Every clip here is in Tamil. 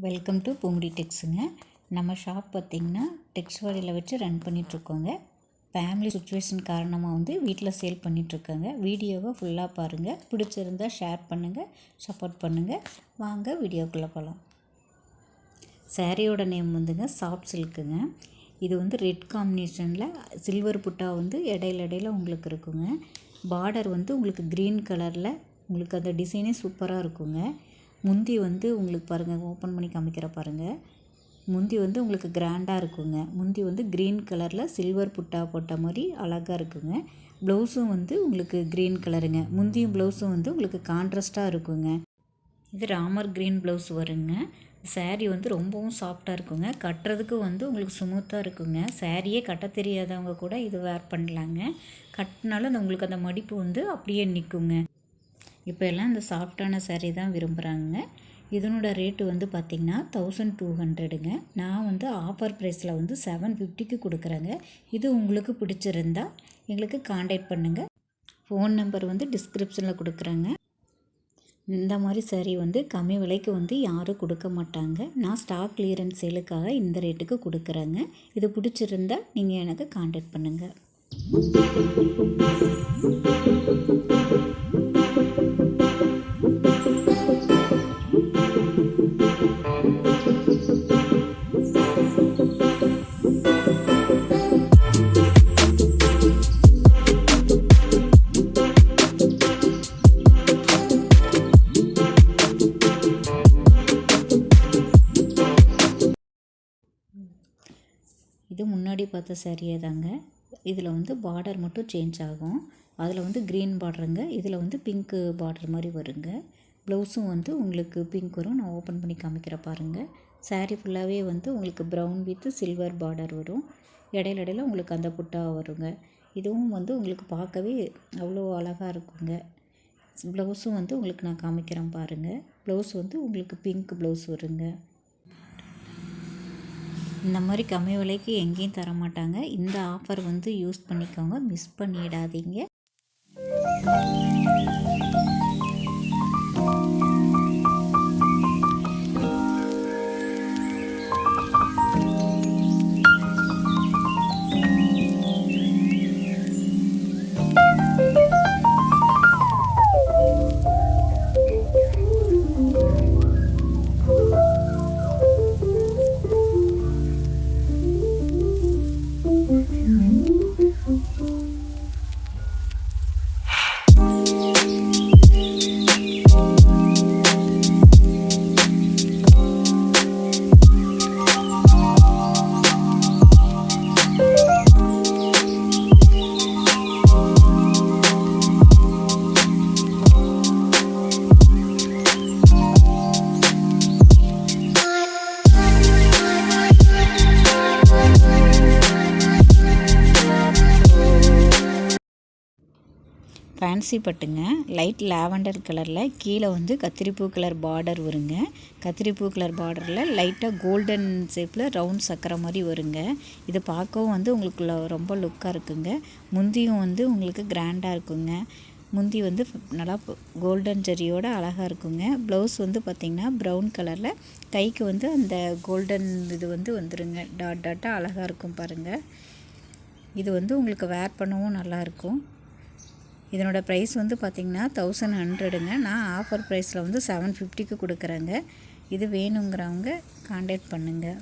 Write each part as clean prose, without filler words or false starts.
Welcome to Poongudi டெக்ஸுங்க. நம்ம ஷாப் பார்த்திங்கன்னா டெக்ஸ் வழியில் வச்சு ரன் பண்ணிகிட்ருக்கோங்க. ஃபேமிலி சுச்சுவேஷன் காரணமாக வீட்டில் சேல் பண்ணிகிட்ருக்காங்க. வீடியோவை ஃபுல்லாக பாருங்கள். பிடிச்சிருந்தால் ஷேர் பண்ணுங்கள், சப்போர்ட் பண்ணுங்கள். வாங்க வீடியோக்குள்ளே போகலாம். சாரியோட நேம் சாஃப்ட் சில்க்குங்க. இது ரெட் காம்பினேஷனில் சில்வர் புட்டா இடையில உங்களுக்கு இருக்குங்க. பார்டர் உங்களுக்கு க்ரீன் கலரில் உங்களுக்கு அந்த டிசைனே சூப்பராக இருக்குங்க. முந்தி உங்களுக்கு பாருங்கள், ஓப்பன் பண்ணி காமிக்கிற பாருங்கள். முந்தி உங்களுக்கு கிராண்டாக இருக்குங்க. முந்தி க்ரீன் கலரில் சில்வர் புட்டா போட்ட மாதிரி அழகாக இருக்குங்க. ப்ளவுஸும் உங்களுக்கு க்ரீன் கலருங்க. முந்தியும் ப்ளவுஸும் உங்களுக்கு கான்ட்ராஸ்ட்டாக இருக்குங்க. இது ராமர் க்ரீன் ப்ளவுஸ் வருங்க. சாரீ ரொம்பவும் சாஃப்டாக இருக்குங்க. கட்டுறதுக்கு உங்களுக்கு ஸ்மூத்தாக இருக்குங்க. சாரியே கட்ட தெரியாதவங்க கூட இது வேர் பண்ணலாங்க. கட்டினாலும் உங்களுக்கு அந்த மடிப்பு அப்படியே நிற்குங்க. இப்போ எல்லாம் இந்த சாஃப்டான சாரீ தான் விரும்புகிறாங்க. இதனோட ரேட்டு பார்த்திங்கன்னா 1200ங்க. நான் ஆஃபர் ப்ரைஸில் 750க்கு கொடுக்குறேங்க. இது உங்களுக்கு பிடிச்சிருந்தா எங்களுக்கு காண்டாக்ட் பண்ணுங்கள். ஃபோன் நம்பர் டிஸ்கிரிப்ஷனில் கொடுக்குறேங்க. இந்த மாதிரி சாரீ கம்மி விலைக்கு யாரும் கொடுக்க மாட்டாங்க. நான் ஸ்டாக் கிளியரன்ஸ் சேலுக்காக இந்த ரேட்டுக்கு கொடுக்குறேங்க. இது பிடிச்சிருந்தா நீங்கள் எனக்கு காண்டாக்ட் பண்ணுங்கள். இது முன்னாடி பார்த்த சாரியே தாங்க. இதில் பார்டர் மட்டும் சேஞ்ச் ஆகும். அதில் க்ரீன் பார்டருங்க. இதில் பிங்க்கு பார்டர் மாதிரி வருங்க. ப்ளவுஸும் உங்களுக்கு பிங்க் வரும். நான் ஓப்பன் பண்ணி காமிக்கிற பாருங்கள். சாரீ ஃபுல்லாகவே உங்களுக்கு ப்ரௌன் வித் சில்வர் பார்டர் வரும். இடையில உங்களுக்கு அந்த புட்டா வருங்க. இதுவும் உங்களுக்கு பார்க்கவே அவ்வளோ அழகாக இருக்குங்க. ப்ளவுஸும் உங்களுக்கு நான் காமிக்கிறேன் பாருங்கள். ப்ளவுஸ் உங்களுக்கு பிங்க் ப்ளவுஸ் வருங்க. இந்த மாதிரி கம்மி விலைக்கு எங்கேயும் தர மாட்டாங்க. இந்த ஆஃபர் யூஸ் பண்ணிக்கோங்க, மிஸ் பண்ணிடாதீங்க. ஃபேன்சி பட்டுங்க. லைட் லாவெண்டர் கலரில் கீழே கத்திரிப்பூ கலர் பார்டர் வருங்க. கத்திரிப்பூ கலர் பார்டரில் லைட்டாக கோல்டன் ஷேப்பில் ரவுண்ட் சக்கரை மாதிரி வருங்க. இது பார்க்கவும் உங்களுக்கு ரொம்ப லுக்காக இருக்குங்க. முந்தியும் உங்களுக்கு கிராண்டாக இருக்குங்க. முந்தி நல்லா கோல்டன் ஜரியோட அழகாக இருக்குங்க. ப்ளவுஸ் பார்த்திங்கன்னா ப்ரௌன் கலரில் கைக்கு அந்த கோல்டன் இது வந்துருங்க. டாட்டாக அழகாக இருக்கும் பாருங்கள். இது உங்களுக்கு வேர் பண்ணவும் நல்லாயிருக்கும். இதனோட ப்ரைஸ் பார்த்திங்கன்னா 1100ங்க. நான் ஆஃபர் ப்ரைஸில் 750க்கு கொடுக்குறேங்க. இது வேணுங்கிறவங்க காண்டாக்ட் பண்ணுங்கள்.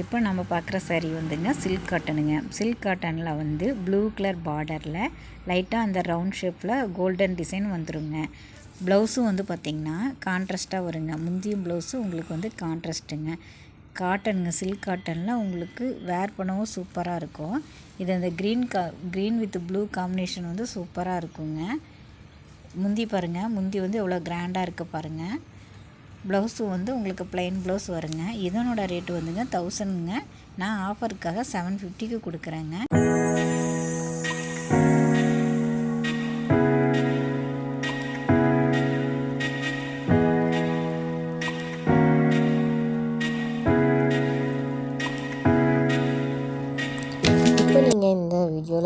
இப்போ நம்ம பார்க்குற சாரீ சில்க் காட்டனுங்க. சில்க் காட்டனில் ப்ளூ கலர் பார்டரில் லைட்டாக அந்த ரவுண்ட் ஷேப்பில் கோல்டன் டிசைன் வந்துருங்க. ப்ளவுஸும் பார்த்திங்கன்னா கான்ட்ராஸ்ட்டாக வருங்க. முந்தியும் ப்ளவுஸும் உங்களுக்கு கான்ட்ராஸ்ட்டுங்க. காட்டனுங்க. சில்க் காட்டனில் உங்களுக்கு வேர் பண்ணவும் சூப்பராக இருக்கும். இது அந்த க்ரீன் வித் ப்ளூ காம்பினேஷன் சூப்பராக இருக்குங்க. முந்தி பாருங்கள். முந்தி எவ்வளோ கிராண்டாக இருக்குது பாருங்கள். ப்ளவுஸு உங்களுக்கு ப்ளைன் ப்ளவுஸ் வருங்க. இதனோட ரேட்டு 1000ங்க. நான் ஆஃபருக்காக 750க்கு கொடுக்குறேங்க.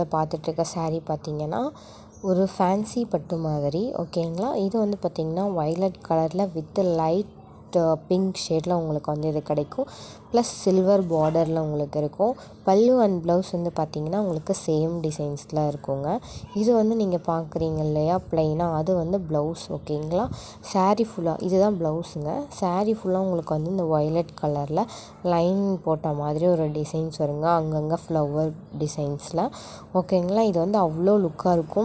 நீங்கள் பார்த்துட்ருக்க saree பார்த்திங்கன்னா ஒரு ஃபேன்சி பட்டு மாதிரி ஓகேங்களா. இது வந்து பார்த்திங்கன்னா வயலட் கலரில் வித் லைட் பிங்க் ஷேடில் உங்களுக்கு வந்து இது கிடைக்கும். ப்ளஸ் சில்வர் பார்டரில் உங்களுக்கு இருக்கும். பல்லு அண்ட் ப்ளவுஸ் வந்து பார்த்திங்கன்னா உங்களுக்கு சேம் டிசைன்ஸில் இருக்குங்க. இது வந்து நீங்கள் பார்க்குறீங்க இல்லையா ப்ளைனாக, அது வந்து ப்ளவுஸ் ஓகேங்களா. saree ஃபுல்லாக இதுதான் ப்ளவுஸுங்க. saree ஃபுல்லாக உங்களுக்கு வந்து இந்த வயலட் கலரில் லைன் போட்ட மாதிரி ஒரு டிசைன்ஸ் வருங்க, அங்கங்கே ஃப்ளவர் டிசைன்ஸில் ஓகேங்களா. இது வந்து அவ்வளோ லுக்காக இருக்கும்.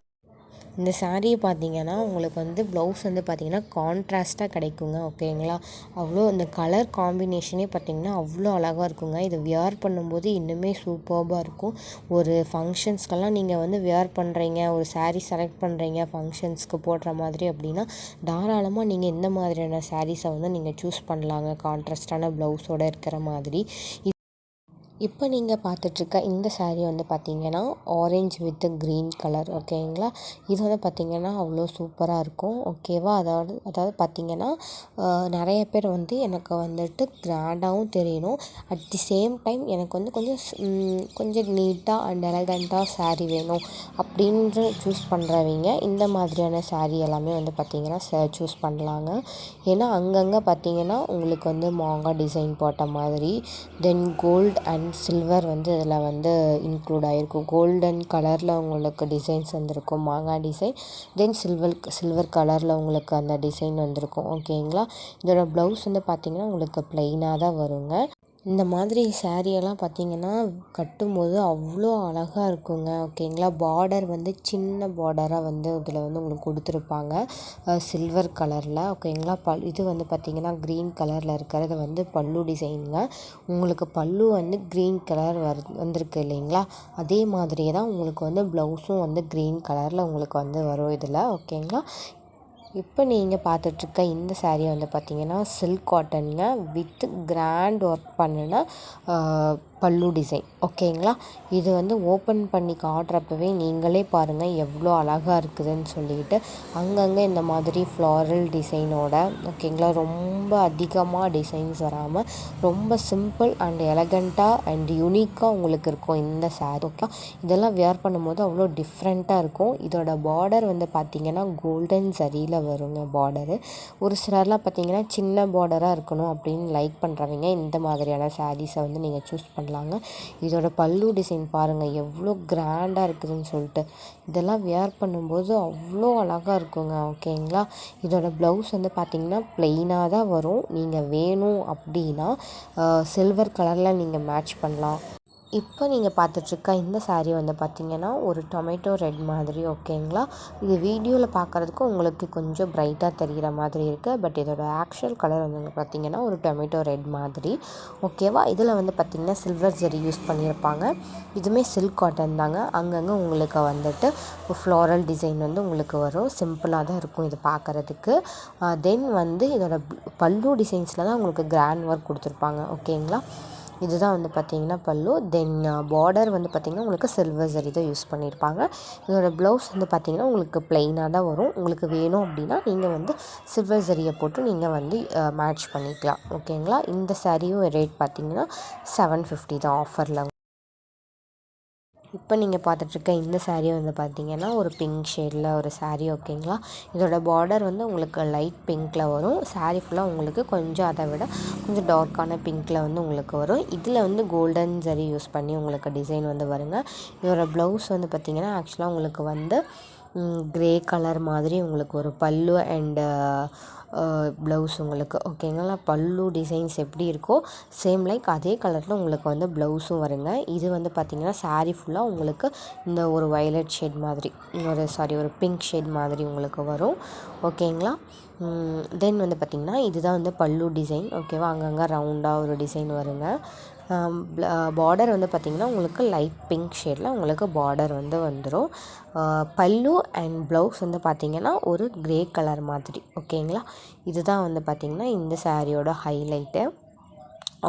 இந்த சாரியை பார்த்திங்கன்னா உங்களுக்கு வந்து ப்ளவுஸ் வந்து பார்த்திங்கன்னா கான்ட்ராஸ்ட்டாக கிடைக்குங்க ஓகேங்களா. அவ்வளோ இந்த கலர் காம்பினேஷனே பார்த்திங்கன்னா அவ்வளோ அழகாக இருக்குங்க. இது வியர் பண்ணும்போது இன்னுமே சூப்பர்பாக இருக்கும். ஒரு ஃபங்க்ஷன்ஸ்க்கெல்லாம் நீங்கள் வந்து வியர் பண்ணுறீங்க, ஒரு saree செலக்ட் பண்ணுறீங்க ஃபங்க்ஷன்ஸ்க்கு போடுற மாதிரி அப்படின்னா தாராளமாக நீங்கள் இந்த மாதிரியான சாரீஸை வந்து நீங்கள் சூஸ் பண்ணலாங்க, கான்ட்ராஸ்டான ப்ளவுஸோடு இருக்கிற மாதிரி. இப்போ நீங்கள் பார்த்துட்ருக்க இந்த saree வந்து பார்த்திங்கன்னா ஆரஞ்ச் வித் க்ரீன் கலர் ஓகேங்களா. இது வந்து பார்த்திங்கன்னா அவ்வளோ சூப்பராக இருக்கும் ஓகேவா. அதாவது பார்த்திங்கன்னா நிறைய பேர் வந்து எனக்கு வந்துட்டு கிராண்டாகவும் தெரியணும், அட் தி சேம் டைம் எனக்கு வந்து கொஞ்சம் நீட்டாக அண்ட் எலகண்ட்டாக saree வேணும் அப்படின்ற சூஸ் பண்ணுறவங்க இந்த மாதிரியான saree எல்லாமே வந்து பார்த்திங்கன்னா சூஸ் பண்ணலாங்க. ஏன்னா அங்கங்கே பார்த்திங்கன்னா உங்களுக்கு வந்து மாங்காய் டிசைன் போட்ட மாதிரி, தென் கோல்டு அண்ட் சில்வர் வந்து இதில் வந்து இன்க்ளூட் ஆகிருக்கும். கோல்டன் கலரில் உங்களுக்கு டிசைன்ஸ் வந்திருக்கும் மாங்காய் டிசைன், தென் சில்வர் கலரில் உங்களுக்கு அந்த டிசைன் வந்திருக்கும் ஓகேங்களா. இதோட ப்ளவுஸ் வந்து பார்த்திங்கன்னா உங்களுக்கு ப்ளைனாக தான் வருங்க. இந்த மாதிரி சாரியெல்லாம் பார்த்திங்கன்னா கட்டும்போது அவ்வளோ அழகாக இருக்குங்க ஓகேங்களா. பார்டர் வந்து சின்ன பார்டராக வந்து இதில் வந்து உங்களுக்கு கொடுத்துருப்பாங்க சில்வர் கலரில் ஓகேங்களா. இது வந்து பார்த்திங்கன்னா க்ரீன் கலரில் இருக்கிறது வந்து பல்லு டிசைனுங்க. உங்களுக்கு பல்லு வந்து க்ரீன் கலர் வந்திருக்கு இல்லைங்களா, அதே மாதிரியே தான் உங்களுக்கு வந்து ப்ளவுஸும் வந்து க்ரீன் கலரில் உங்களுக்கு வந்து வரும் இதில் ஓகேங்களா. இப்போ நீங்கள் பார்த்துட்ருக்க இந்த saree வந்து பார்த்திங்கன்னா சில்க் காட்டனுங்க வித் கிராண்ட் ஒர்க் பண்ணின பல்லு டிசைன் ஓகேங்களா. இது வந்து ஓப்பன் பண்ணி காட்டுறப்பவே நீங்களே பாருங்கள் எவ்வளோ அழகாக இருக்குதுன்னு சொல்லிட்டு. அங்கங்கே இந்த மாதிரி ஃப்ளாரல் டிசைனோட ஓகேங்களா, ரொம்ப அதிகமாக டிசைன்ஸ் வராமல் ரொம்ப சிம்பிள் அண்ட் எலகண்ட்டாக அண்ட் யூனிக்காக உங்களுக்கு இருக்கும் இந்த saree ஓகே. இதெல்லாம் வியர் பண்ணும்போது அவ்வளோ டிஃப்ரெண்ட்டாக இருக்கும். இதோட பார்டர் வந்து பார்த்திங்கன்னா கோல்டன் சரியில் வருங்க பார்டரு. ஒரு சிலர்லாம் பார்த்திங்கன்னா சின்ன பார்டராக இருக்கணும் அப்படின்னு லைக் பண்ணுறவங்க இந்த மாதிரியான சாரீஸை வந்து நீங்கள் சூஸ் பண்ணலாங்க. இதோட பல்லு டிசைன் பாருங்கள் எவ்வளோ கிராண்டாக இருக்குதுன்னு சொல்லிட்டு. இதெல்லாம் வியர் பண்ணும்போது அவ்வளோ அழகாக இருக்குங்க ஓகேங்களா. இதோட ப்ளவுஸ் வந்து பார்த்திங்கன்னா ப்ளெயினாக தான் வரும். நீங்கள் வேணும் அப்படின்னா சில்வர் கலரில் நீங்கள் மேட்ச் பண்ணலாம். இப்போ நீங்கள் பார்த்துட்ருக்க இந்த saree வந்து பார்த்திங்கன்னா ஒரு டொமேட்டோ ரெட் மாதிரி ஓகேங்களா. இது வீடியோவில் பார்க்குறதுக்கு உங்களுக்கு கொஞ்சம் பிரைட்டாக தெரிகிற மாதிரி இருக்குது, பட் இதோட ஆக்சுவல் கலர் வந்து பார்த்திங்கன்னா ஒரு டொமேட்டோ ரெட் மாதிரி ஓகேவா. இதில் வந்து பார்த்திங்கன்னா சில்வர் ஜரி யூஸ் பண்ணியிருப்பாங்க. இதுவுமே சில்க் காட்டன் தாங்க. அங்கங்கே உங்களுக்கு வந்துட்டு ஃப்ளாரல் டிசைன் வந்து உங்களுக்கு வரும். சிம்பிளாக தான் இருக்கும் இது பார்க்குறதுக்கு. தென் வந்து இதோட பல்லு டிசைன்ஸில் தான் உங்களுக்கு கிராண்ட் ஒர்க் கொடுத்துருப்பாங்க ஓகேங்களா. இதுதான் வந்து பார்த்திங்கன்னா பல்லு. தென் பார்டர் வந்து பார்த்திங்கன்னா உங்களுக்கு சில்வர் ஜரி தான் யூஸ் பண்ணியிருப்பாங்க. இதோட ப்ளவுஸ் வந்து பார்த்திங்கன்னா உங்களுக்கு ப்ளெயினாக தான் வரும். உங்களுக்கு வேணும் அப்படின்னா நீங்கள் வந்து சில்வர் ஜரியை போட்டு நீங்கள் வந்து மேட்ச் பண்ணிக்கலாம் ஓகேங்களா. இந்த சாரியும் ரேட் பார்த்திங்கன்னா 750 தான் ஆஃபரில். இப்போ நீங்கள் பார்த்துட்ருக்க இந்த saree வந்து பார்த்திங்கன்னா ஒரு பிங்க் ஷேடில் ஒரு saree ஓகேங்களா. இதோட பார்டர் வந்து உங்களுக்கு லைட் பிங்க்கில் வரும். saree ஃபுல்லாக உங்களுக்கு கொஞ்சம் அதை விட கொஞ்சம் டார்க்கான பிங்க்கில் வந்து உங்களுக்கு வரும். இதில் வந்து கோல்டன் ஜரி யூஸ் பண்ணி உங்களுக்கு டிசைன் வந்து வருங்க. இதோட ப்ளவுஸ் வந்து பார்த்திங்கன்னா ஆக்சுவலாக உங்களுக்கு வந்து க்ரே கலர் மாதிரி உங்களுக்கு ஒரு பல்லு அண்டு ப்ளவுஸ் உங்களுக்கு ஓகேங்களா. பல்லு டிசைன்ஸ் எப்படி இருக்கோ சேம் லைக் அதே கலரில் உங்களுக்கு வந்து ப்ளவுஸும் வருங்க. இது வந்து பார்த்திங்கன்னா saree ஃபுல்லாக உங்களுக்கு இந்த ஒரு வயலட் ஷேட் மாதிரி ஒரு பிங்க் ஷேட் மாதிரி உங்களுக்கு வரும் ஓகேங்களா. தென் வந்து பார்த்திங்கன்னா இதுதான் வந்து பல்லு டிசைன் ஓகேவா. அங்கங்கே ரவுண்டாக ஒரு டிசைன் வருங்க. பார்டர் வந்து பார்த்திங்கன்னா உங்களுக்கு லைட் பிங்க் ஷேடில் உங்களுக்கு பார்டர் வந்து வந்துடும். பல்லு அண்ட் ப்ளவுஸ் வந்து பார்த்திங்கன்னா ஒரு க்ரே கலர் மாதிரி ஓகேங்களா. இதுதான் வந்து பார்த்திங்கன்னா இந்த சாரியோட ஹைலைட்டு.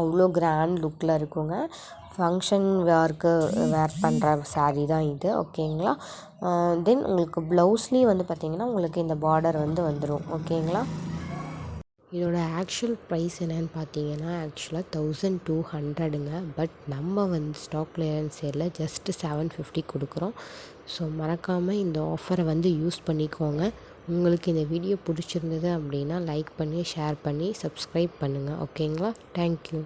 அவ்வளோ கிராண்ட் லுக்கில் இருக்குங்க. ஃபங்க்ஷன் வேர் பண்ணுற saree தான் இது ஓகேங்களா. தென் உங்களுக்கு ப்ளவுஸ்லேயும் வந்து பார்த்திங்கன்னா உங்களுக்கு இந்த பார்டர் வந்து வந்துடும் ஓகேங்களா. இதோட ஆக்சுவல் ப்ரைஸ் என்னென்னு பார்த்தீங்கன்னா ஆக்சுவலாக 1200ங்க. பட் நம்ம வந்து ஸ்டாக் கிளியரன்ஸ் சேலில் ஜஸ்ட்டு 750 கொடுக்குறோம். ஸோ மறக்காமல் இந்த ஆஃபரை வந்து யூஸ் பண்ணிக்கோங்க. உங்களுக்கு இந்த வீடியோ பிடிச்சிருந்தது அப்படின்னா லைக் பண்ணி ஷேர் பண்ணி சப்ஸ்கிரைப் பண்ணுங்கள். ஓகேங்களா? தேங்க்யூ.